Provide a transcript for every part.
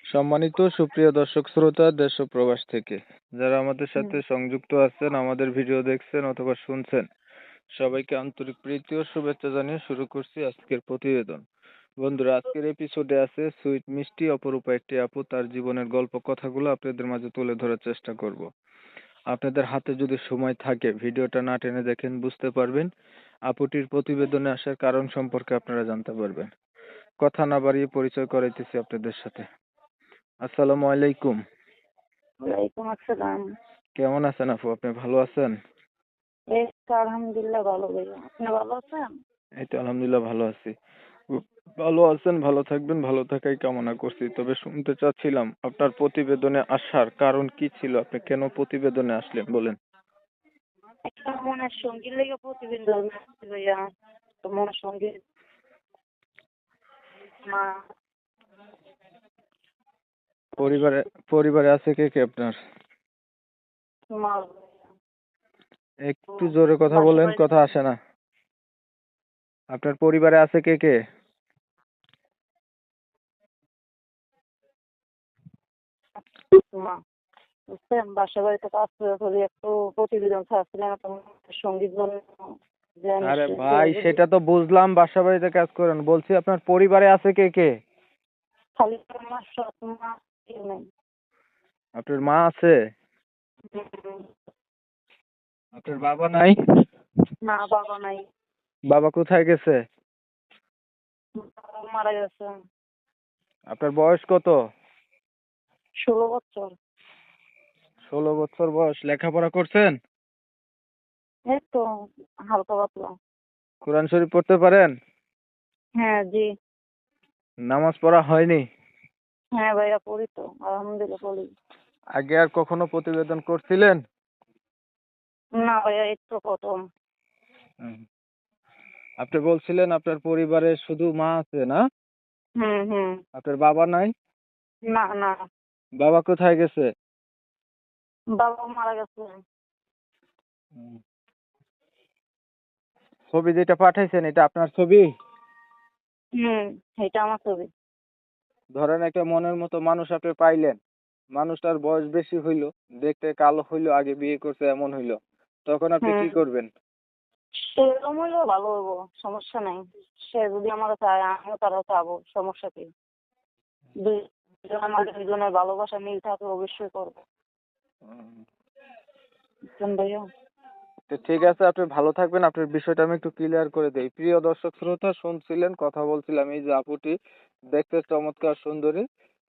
সম্মানিত সুপ্রিয় দর্শক শ্রোতা দেশ ও প্রবাস থেকে যারা আমাদের সাথে সংযুক্ত আছেন, আমাদের ভিডিও দেখছেন অথবা শুনছেন, সবাইকে আন্তরিক প্রীতি ও শুভেচ্ছা জানিয়ে শুরু করছি আজকের প্রতিবেদন। বন্ধুরা, আজকের এপিসোডে আছে সুইট মিষ্টি অপরূপা একটি আপু, তার জীবনের গল্প কথাগুলো আপনাদের মাঝে তুলে ধরার চেষ্টা করব। আপনাদের হাতে যদি সময় থাকে ভিডিওটা না টেনে দেখেন, বুঝতে পারবেন আপুটির প্রতিবেদনে আসার কারণ সম্পর্কে আপনারা জানতে পারবেন। কথা না বাড়িয়ে পরিচয় করাইতেছি আপনাদের সাথে। আসসালামু আলাইকুম। ওয়ালাইকুম আসসালাম। কেমন আছেন আপু? আপনি ভালো আছেন? এই তো আলহামদুলিল্লাহ ভালো ভাইয়া। আপনি ভালো আছেন? এই তো আলহামদুলিল্লাহ ভালো আছি। ভালো আছেন, ভালো থাকবেন, ভালো থাকাই কামনা করছি। তবে শুনতে চাচ্ছিলাম আপনার প্রতিবেদনে আসার কারণ কি ছিল? আপনি কেন প্রতিবেদনে আসলেন বলেন। একটা মনের সঙ্গীর লেগে প্রতিবেদন আসছে ভাইয়া। তো মনের সঙ্গী মা পরিবারে পরিবারে আছে কে কে আপনার? মা একটু জোরে কথা বাসা বলেন, বাড়িতে কথা আসে না। আপনার পরিবারে আছে কে কে? মা বুঝছেন, বাসা বাড়িতে কাজ করে করি, একটু প্রতিবেদন ছাড়ছিলাম একটা মনের সঙ্গীর জন্য। যে আমি আরে ভাই, সেটা তো বুঝলাম বাসা বাড়িতে কাজ করেন, বলছি আপনার পরিবারে আছে কে কে? খালি আমার সৎ মা কেউ নেই। আপনার মা আছে? আপনার বাবা নাই? না, বাবা নাই। বাবা কোথায় গেছে? বাবা মারা গেছে। আপনার বয়স কত? 16 বছর। 16 বছর বয়স। লেখাপড়া করছেন? এই তো হালকা পাতলা। কোরআন শরীফ পড়তে পারেন? হ্যাঁ জি। নামাজ পড়া হয়নি? হ্যাঁ ভাইয়া পড়ি তো, আলহামদুলিল্লাহ পড়ি। আগে আর কখনো প্রতিবেদন করছিলেন? না ভাইয়া এই তো প্রথম। হুম। আপনি বলছিলেন আপনার পরিবারে শুধু মা আছে না? হুম। আপনার বাবা নাই? না না, বাবা কোথায় গেছে? বাবা মারা গেছে। হুম। ছবি যেটা পাঠাইছেন এটা আপনার ছবি? হুম, এটা আমার ছবি। ধরেন একটা মনের মতো মানুষ আপনি পাইলেন, মানুষটার বয়স বেশি হইলো, দেখতে কালো হইলো, আগে বিয়ে করছে এমন হইলো, তখন আপনি হুম, কি করবেন? সেরকম হইলেও ভালো হইব, সমস্যা নাই। সে যদি আমাকে চায় আমিও তারা চাবো, সমস্যা কি? দুইজন আমাদের দুজনের ভালোবাসা মিল থাকে, অবশ্যই করবো। হুম। বুঝছেন ভাইয়া? তো ঠিক আছে, আপনি ভালো থাকবেন। আপনার বিষয়টা আমি একটু ক্লিয়ার করে দেই। প্রিয় দর্শক শ্রোতা, শুনছিলেন, কথা বলছিলাম, এই যে আপুটি দেখতে চমৎকার সুন্দরী,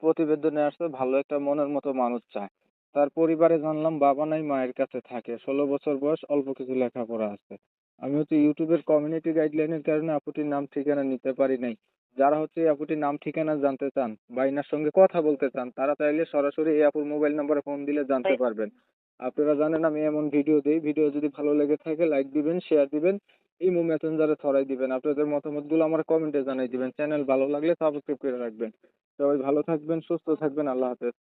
প্রতিবেদনে আসছে, ভালো একটা মনের মতো মানুষ চায়। তার পরিবারে জানলাম বাবা নাই, মায়ের কাছে থাকে, 16 বছর বয়স, অল্প কিছু লেখাপড়া আছে। আমি হচ্ছে ইউটিউবের কমিউনিটি গাইডলাইনের কারণে আপুটির নাম ঠিকানা নিতে পারি নাই। যারা হচ্ছে এই আপুটির নাম ঠিকানা জানতে চান বা এনার সঙ্গে কথা বলতে চান, তারা চাইলে সরাসরি এই আপুর মোবাইল নম্বরে ফোন দিলে জানতে পারবেন। আপনারা জানেন আমি এমন ভিডিও দেই, ভিডিও যদি ভালো লেগে থাকে লাইক দিবেন, শেয়ার দিবেন, ইমো মেসেঞ্জারে ছড়াই দিবেন, আপনাদের মতামতগুলো আমার কমেন্টে জানাই দিবেন, চ্যানেল ভালো লাগলে সাবস্ক্রাইব করে রাখবেন। সবাই ভালো থাকবেন, সুস্থ থাকবেন, আল্লাহ হাফেজ।